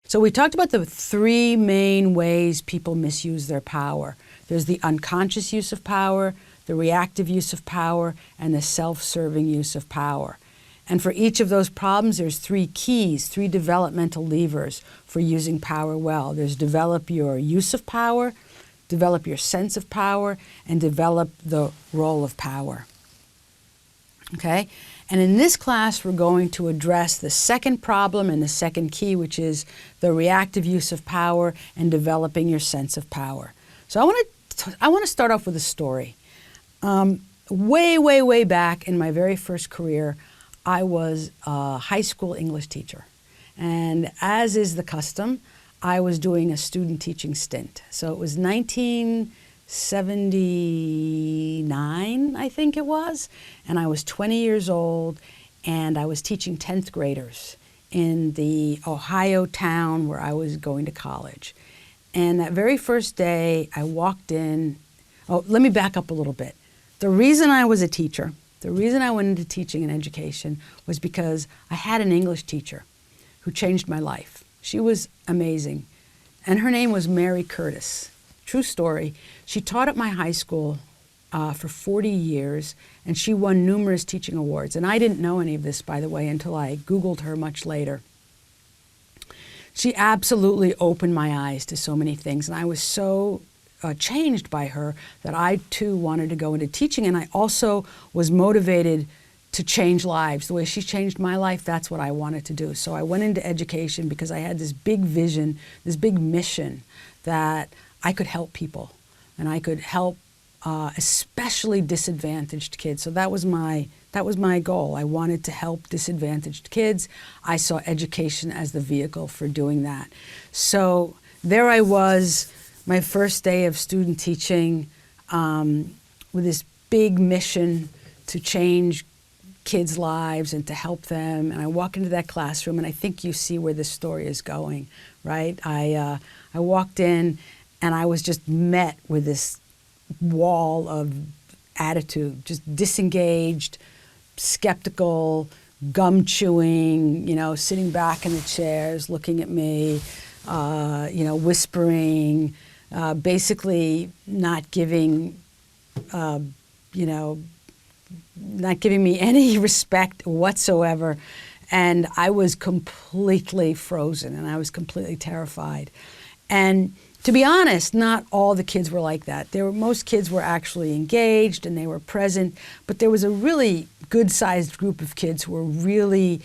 So we talked about the three main ways people misuse their power. There's the unconscious use of power, the reactive use of power, and the self-serving use of power. And for each of those problems, there's three keys, three developmental levers for using power well. There's develop your use of power, develop your sense of power, and develop the role of power. Okay? And in this class, we're going to address the second problem and the second key, which is the reactive use of power and developing your sense of power. So I want to start off with a story. Way back in my very first career, I was a high school English teacher. And as is the custom, I was doing a student teaching stint. So it was 1979, I think it was, and I was 20 years old, and I was teaching 10th graders in the Ohio town where I was going to college. And that very first day, I walked in. Oh, let me back up a little bit. The reason I was a teacher, the reason I went into teaching and education was because I had an English teacher who changed my life. She was amazing. And her name was Mary Curtis. True story. She taught at my high school for 40 years, and she won numerous teaching awards. And I didn't know any of this, by the way, until I Googled her much later. She absolutely opened my eyes to so many things, and I was so changed by her that I too wanted to go into teaching, and I also was motivated to change lives. The way she changed my life, that's what I wanted to do. So I went into education because I had this big vision, this big mission that I could help people, and I could help especially disadvantaged kids. So that was my goal. I wanted to help disadvantaged kids. I saw education as the vehicle for doing that. So there I was, my first day of student teaching, with this big mission to change kids' lives and to help them. And I walk into that classroom, and I think you see where this story is going, right? I walked in, and I was just met with this wall of attitude, just disengaged, skeptical, gum chewing, sitting back in the chairs, looking at me, whispering, basically not giving me any respect whatsoever. And I was completely frozen, and I was completely terrified. And to be honest, not all the kids were like that. Most kids were actually engaged and they were present, but there was a really good-sized group of kids who were really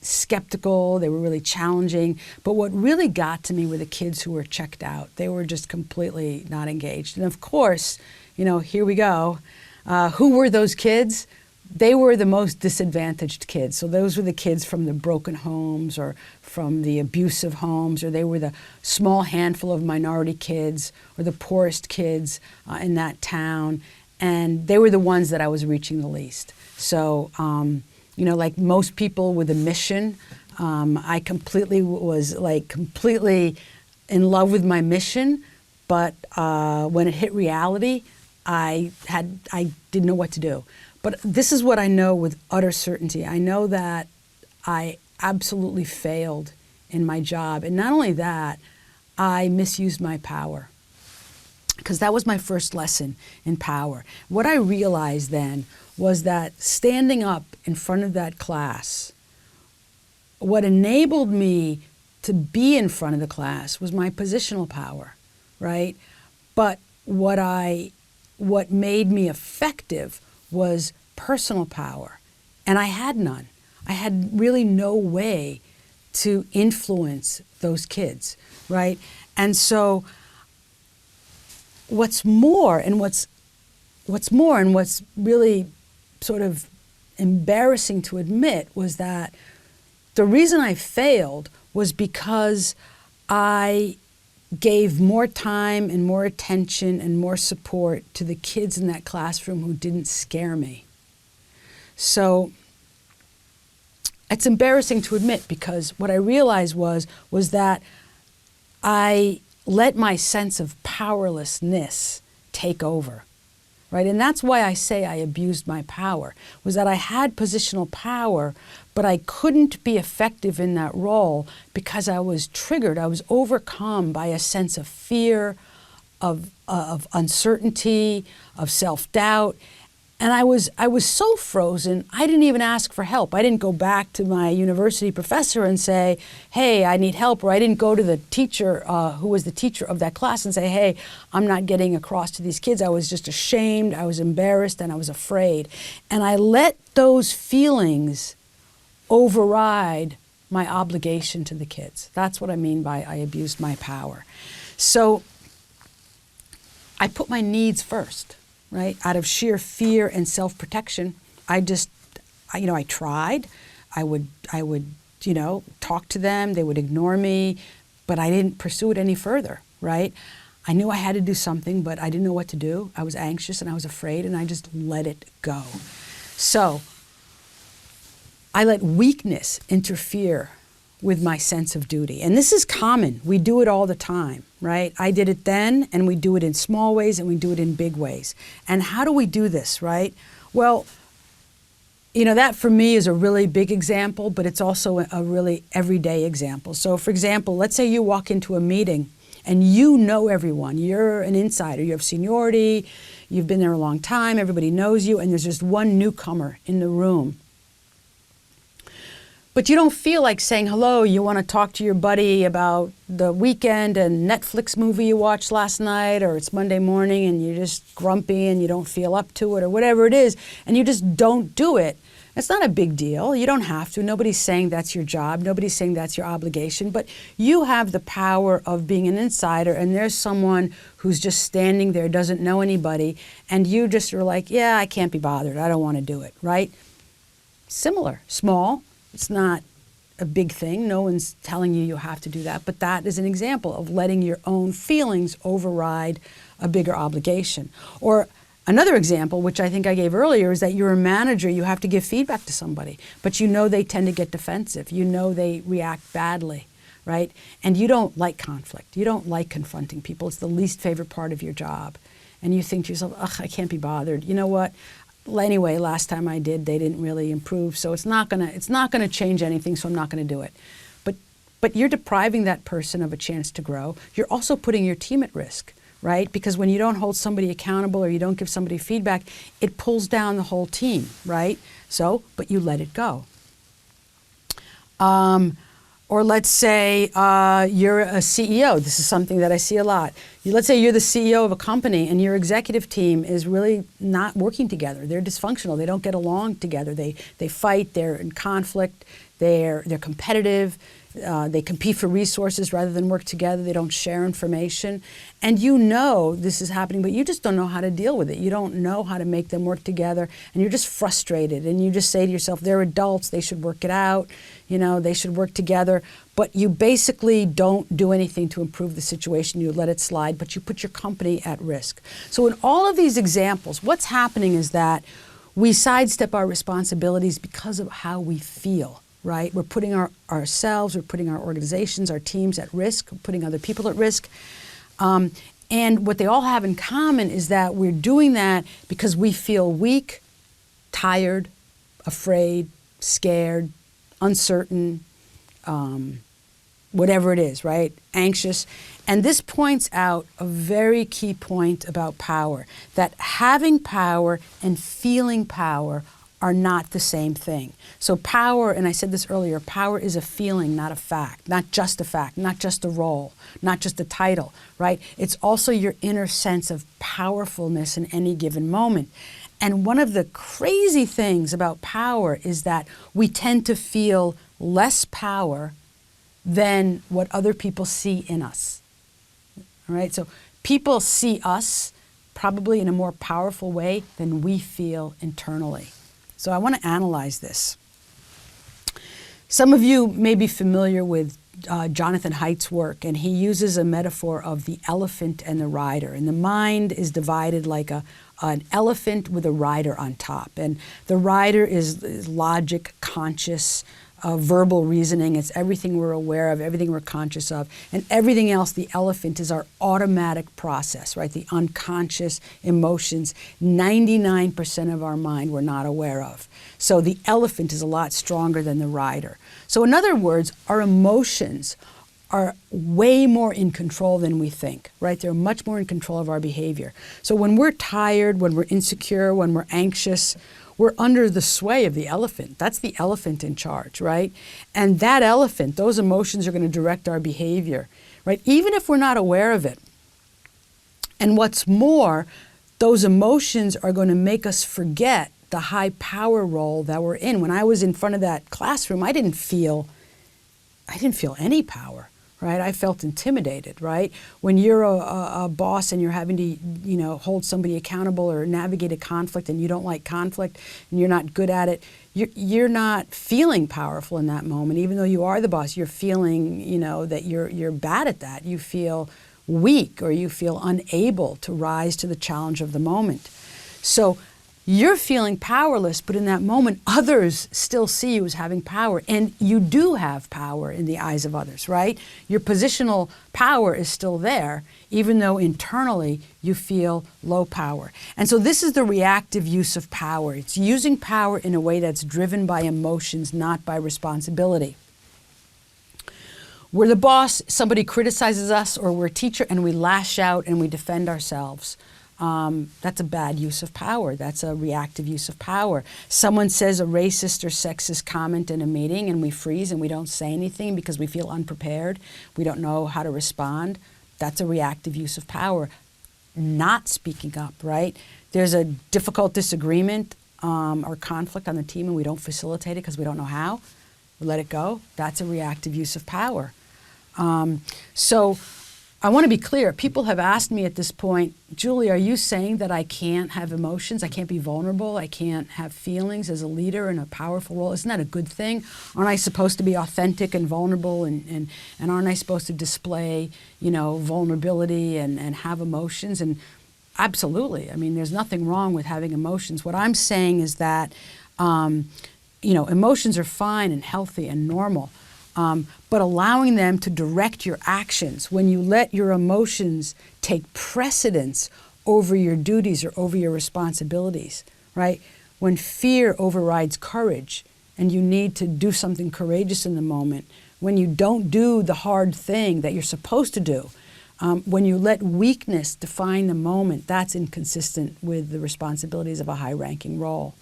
skeptical, they were really challenging. But what really got to me were the kids who were checked out. They were just completely not engaged. And of course, here we go. Who were those kids? They were the most disadvantaged kids. So those were the kids from the broken homes or from the abusive homes, or they were the small handful of minority kids or the poorest kids in that town. And they were the ones that I was reaching the least. So, like most people with a mission, I was completely in love with my mission, but when it hit reality, I didn't know what to do. But this is what I know with utter certainty. I know that I absolutely failed in my job. And not only that, I misused my power. Because that was my first lesson in power. What I realized then was that standing up in front of that class, what enabled me to be in front of the class was my positional power, right? But what made me effective was personal power, and I had none. I had really no way to influence those kids, right? And so what's really sort of embarrassing to admit was that the reason I failed was because I gave more time and more attention and more support to the kids in that classroom who didn't scare me. So it's embarrassing to admit, because what I realized was that I let my sense of powerlessness take over. right? And that's why I say I abused my power, was that I had positional power, but I couldn't be effective in that role because I was triggered. I was overcome by a sense of fear, of uncertainty, of self-doubt. And I was so frozen, I didn't even ask for help. I didn't go back to my university professor and say, hey, I need help. Or I didn't go to the teacher who was the teacher of that class and say, hey, I'm not getting across to these kids. I was just ashamed, I was embarrassed, and I was afraid. And I let those feelings override my obligation to the kids. That's what I mean by I abused my power. So I put my needs first. Right? Out of sheer fear and self-protection, I tried. I would, talk to them. They would ignore me, but I didn't pursue it any further, right? I knew I had to do something, but I didn't know what to do. I was anxious and I was afraid, and I just let it go. So I let weakness interfere with my sense of duty. And this is common. We do it all the time, right? I did it then, and we do it in small ways, and we do it in big ways. And how do we do this, right? Well, that for me is a really big example, but it's also a really everyday example. So for example, let's say you walk into a meeting and you know everyone. You're an insider. You have seniority. You've been there a long time. Everybody knows you, and there's just one newcomer in the room. But you don't feel like saying hello. You want to talk to your buddy about the weekend and Netflix movie you watched last night, or it's Monday morning and you're just grumpy and you don't feel up to it, or whatever it is, and you just don't do it. It's not a big deal. You don't have to. Nobody's saying that's your job. Nobody's saying that's your obligation. But you have the power of being an insider, and there's someone who's just standing there, doesn't know anybody, and you just are like, yeah, I can't be bothered. I don't want to do it, right? Similar, small. It's not a big thing. No one's telling you have to do that. But that is an example of letting your own feelings override a bigger obligation. Or another example, which I think I gave earlier, is that you're a manager. You have to give feedback to somebody. But you know they tend to get defensive. You know they react badly, right? And you don't like conflict. You don't like confronting people. It's the least favorite part of your job. And you think to yourself, ugh, I can't be bothered. You know what? Anyway, last time I did, they didn't really improve, so it's not gonna change anything, so I'm not gonna do it. But you're depriving that person of a chance to grow. You're also putting your team at risk, right? Because when you don't hold somebody accountable or you don't give somebody feedback, it pulls down the whole team, right? So, but you let it go. Or let's say you're a CEO. This is something that I see a lot. Let's say you're the CEO of a company and your executive team is really not working together. They're dysfunctional. They don't get along together. They fight. They're in conflict. They're competitive. They compete for resources rather than work together. They don't share information. And you know this is happening, but you just don't know how to deal with it. You don't know how to make them work together, and you're just frustrated. And you just say to yourself, they're adults. They should work it out. They should work together. But you basically don't do anything to improve the situation. You let it slide, but you put your company at risk. So in all of these examples, what's happening is that we sidestep our responsibilities because of how we feel. Right? We're putting ourselves, we're putting our organizations, our teams at risk, we're putting other people at risk. And what they all have in common is that we're doing that because we feel weak, tired, afraid, scared, uncertain, whatever it is, right? Anxious. And this points out a very key point about power, that having power and feeling power are not the same thing. So power, and I said this earlier, power is a feeling, not a fact, not just a role, not just a title, right? It's also your inner sense of powerfulness in any given moment. And one of the crazy things about power is that we tend to feel less power than what other people see in us, all right? So people see us probably in a more powerful way than we feel internally. So I want to analyze this. Some of you may be familiar with Jonathan Haidt's work, and he uses a metaphor of the elephant and the rider. And the mind is divided like an elephant with a rider on top. And the rider is logic, conscious, verbal reasoning. It's everything we're aware of, everything we're conscious of, and everything else, the elephant, is our automatic process, right? The unconscious emotions, 99% of our mind we're not aware of. So the elephant is a lot stronger than the rider. So in other words, our emotions are way more in control than we think, right? They're much more in control of our behavior. So when we're tired, when we're insecure, when we're anxious, we're under the sway of the elephant. That's the elephant in charge, right? And that elephant, those emotions are going to direct our behavior, right? Even if we're not aware of it. And what's more, those emotions are going to make us forget the high power role that we're in. When I was in front of that classroom, I didn't feel any power. Right? I felt intimidated, right? When you're a boss and you're having to, hold somebody accountable or navigate a conflict and you don't like conflict and you're not good at it, you're not feeling powerful in that moment. Even though you are the boss, you're feeling, that you're bad at that. You feel weak or you feel unable to rise to the challenge of the moment. So you're feeling powerless, but in that moment, others still see you as having power. And you do have power in the eyes of others, right? Your positional power is still there, even though internally you feel low power. And so this is the reactive use of power. It's using power in a way that's driven by emotions, not by responsibility. We're the boss, somebody criticizes us, or we're a teacher, and we lash out and we defend ourselves. That's a bad use of power. That's a reactive use of power. Someone says a racist or sexist comment in a meeting and we freeze and we don't say anything because we feel unprepared. We don't know how to respond. That's a reactive use of power. Not speaking up, right? There's a difficult disagreement or conflict on the team and we don't facilitate it because we don't know how. We let it go. That's a reactive use of power. So I want to be clear. People have asked me at this point, Julie, are you saying that I can't have emotions? I can't be vulnerable? I can't have feelings as a leader in a powerful role? Isn't that a good thing? Aren't I supposed to be authentic and vulnerable and aren't I supposed to display, vulnerability and have emotions? And absolutely. I mean, there's nothing wrong with having emotions. What I'm saying is that, emotions are fine and healthy and normal. But allowing them to direct your actions, when you let your emotions take precedence over your duties or over your responsibilities, right? When fear overrides courage and you need to do something courageous in the moment, when you don't do the hard thing that you're supposed to do, when you let weakness define the moment, that's inconsistent with the responsibilities of a high-ranking role.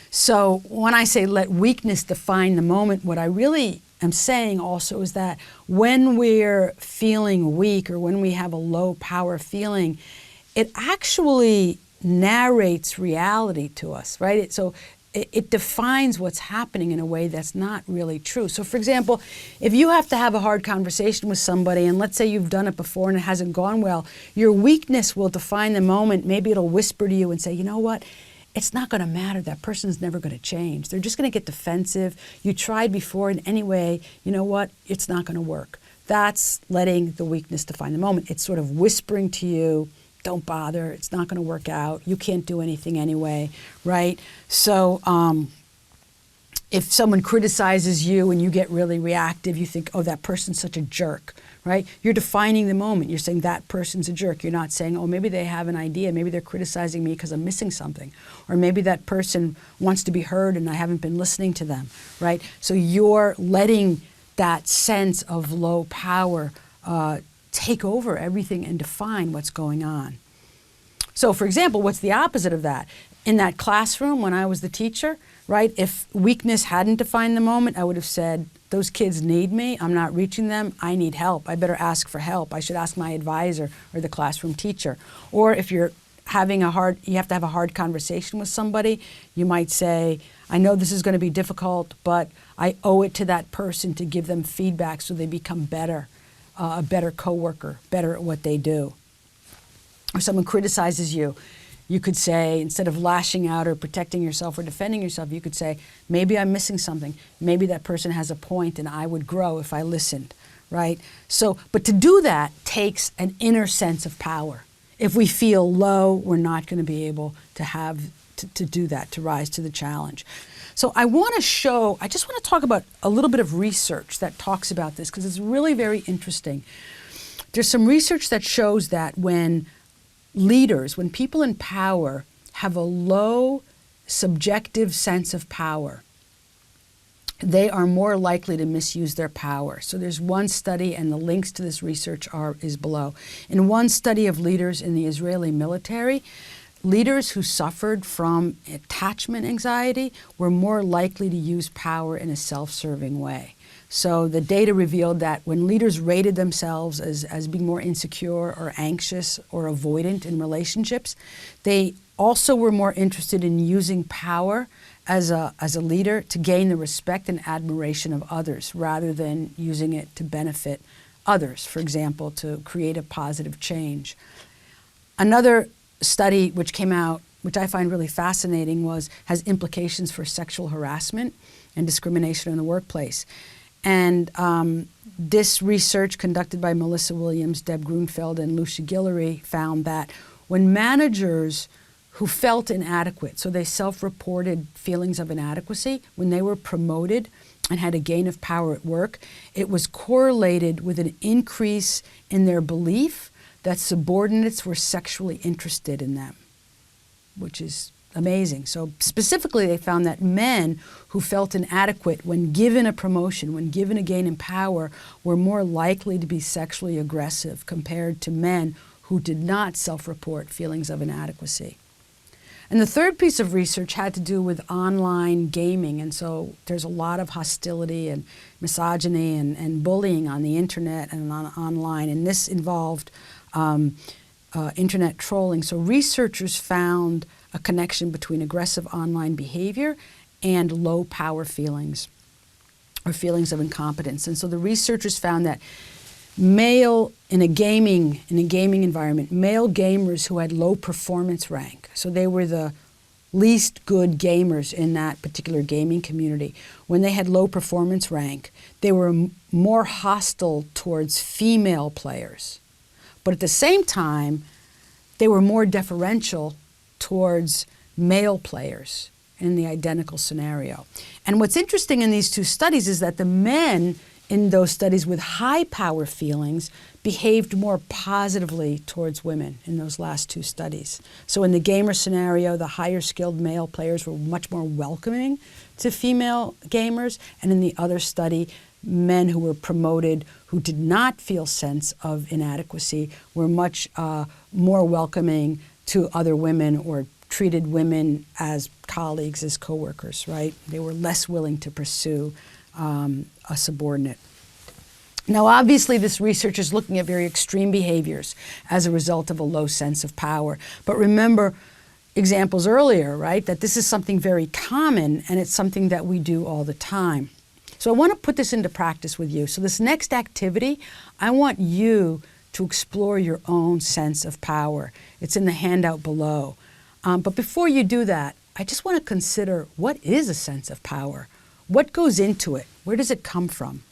So when I say let weakness define the moment, what I really am saying also is that when we're feeling weak or when we have a low power feeling, it actually narrates reality to us, right? So it defines what's happening in a way that's not really true. So for example, if you have to have a hard conversation with somebody and let's say you've done it before and it hasn't gone well, your weakness will define the moment. Maybe it'll whisper to you and say, you know what? It's not going to matter. That person's never going to change. They're just going to get defensive. You tried before and anyway, you know what? It's not going to work. That's letting the weakness define the moment. It's sort of whispering to you, don't bother. It's not going to work out. You can't do anything anyway, right? So if someone criticizes you and you get really reactive, you think, oh, that person's such a jerk, right? You're defining the moment. You're saying that person's a jerk. You're not saying, oh, maybe they have an idea. Maybe they're criticizing me because I'm missing something. Or maybe that person wants to be heard and I haven't been listening to them, right? So you're letting that sense of low power take over everything and define what's going on. So for example, what's the opposite of that? In that classroom when I was the teacher, right? If weakness hadn't defined the moment, I would have said, those kids need me, I'm not reaching them, I need help. I better ask for help. I should ask my advisor or the classroom teacher. Or if you're having you have to have a hard conversation with somebody, you might say, I know this is going to be difficult, but I owe it to that person to give them feedback so they become better, a better coworker, better at what they do. Or someone criticizes you, you could say, instead of lashing out or protecting yourself or defending yourself, you could say, maybe I'm missing something. Maybe that person has a point and I would grow if I listened, right? So, but to do that takes an inner sense of power. If we feel low, we're not going to be able to do that, to rise to the challenge. So I just want to talk about a little bit of research that talks about this because it's really very interesting. There's some research that shows that when people in power have a low subjective sense of power, they are more likely to misuse their power. So there's one study, and the links to this research is below. In one study of leaders in the Israeli military, leaders who suffered from attachment anxiety were more likely to use power in a self-serving way. So the data revealed that when leaders rated themselves as being more insecure or anxious or avoidant in relationships, they also were more interested in using power as a leader to gain the respect and admiration of others rather than using it to benefit others, for example, to create a positive change. Another study which came out, which I find really fascinating, has implications for sexual harassment and discrimination in the workplace. And this research conducted by Melissa Williams, Deb Grunfeld, and Lucia Guillory found that when managers who felt inadequate, so they self-reported feelings of inadequacy, when they were promoted and had a gain of power at work, it was correlated with an increase in their belief that subordinates were sexually interested in them, which is amazing. So specifically, they found that men who felt inadequate when given a promotion, when given a gain in power, were more likely to be sexually aggressive compared to men who did not self-report feelings of inadequacy. And the third piece of research had to do with online gaming. And so there's a lot of hostility and misogyny and bullying on the internet and online. And this involved internet trolling. So researchers found a connection between aggressive online behavior and low power feelings or feelings of incompetence. And so the researchers found that in a gaming environment, male gamers who had low performance rank, so they were the least good gamers in that particular gaming community, when they had low performance rank, they were more hostile towards female players. But at the same time, they were more deferential towards male players in the identical scenario. And what's interesting in these two studies is that the men in those studies with high power feelings behaved more positively towards women in those last two studies. So in the gamer scenario, the higher skilled male players were much more welcoming to female gamers, and in the other study, men who were promoted who did not feel sense of inadequacy were much more welcoming to other women or treated women as colleagues, as coworkers, right? They were less willing to pursue a subordinate. Now, obviously, this research is looking at very extreme behaviors as a result of a low sense of power. But remember examples earlier, right, that this is something very common and it's something that we do all the time. So I want to put this into practice with you. So this next activity, I want you to explore your own sense of power. It's in the handout below. But before you do that, I just want to consider, what is a sense of power? What goes into it? Where does it come from?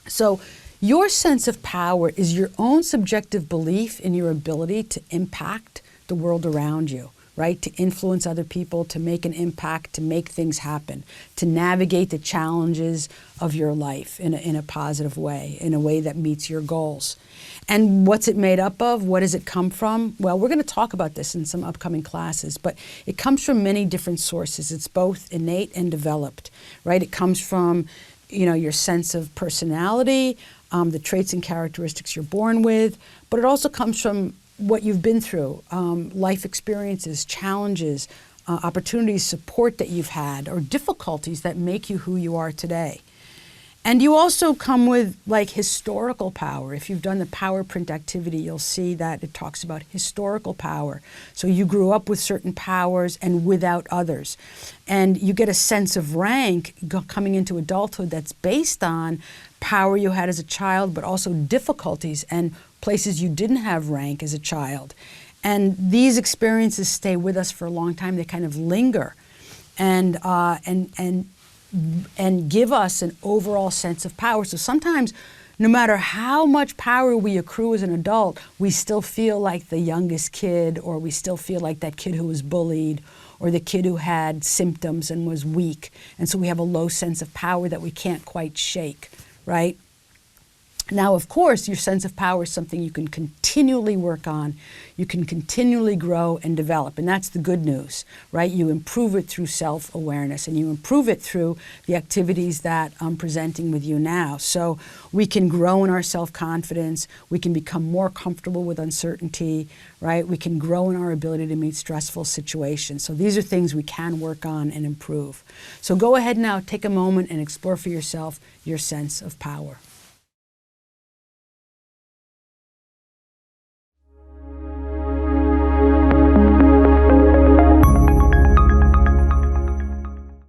So your sense of power is your own subjective belief in your ability to impact the world around you, right? To influence other people, to make an impact, to make things happen, to navigate the challenges of your life in a positive way, in a way that meets your goals. And what's it made up of? What does it come from? Well, we're going to talk about this in some upcoming classes, but it comes from many different sources. It's both innate and developed, right? It comes from, your sense of personality, the traits and characteristics you're born with, but it also comes from what you've been through, life experiences, challenges, opportunities, support that you've had, or difficulties that make you who you are today. And you also come with historical power. If you've done the power print activity, you'll see that it talks about historical power. So you grew up with certain powers and without others. And you get a sense of rank coming into adulthood that's based on power you had as a child, but also difficulties and places you didn't have rank as a child. And these experiences stay with us for a long time. They kind of linger and give us an overall sense of power. So sometimes, no matter how much power we accrue as an adult, we still feel like the youngest kid, or we still feel like that kid who was bullied, or the kid who had symptoms and was weak. And so we have a low sense of power that we can't quite shake, right? Now, of course, your sense of power is something you can continually work on. You can continually grow and develop. And that's the good news, right? You improve it through self-awareness, and you improve it through the activities that I'm presenting with you now. So we can grow in our self-confidence. We can become more comfortable with uncertainty, right? We can grow in our ability to meet stressful situations. So these are things we can work on and improve. So go ahead now, take a moment and explore for yourself your sense of power.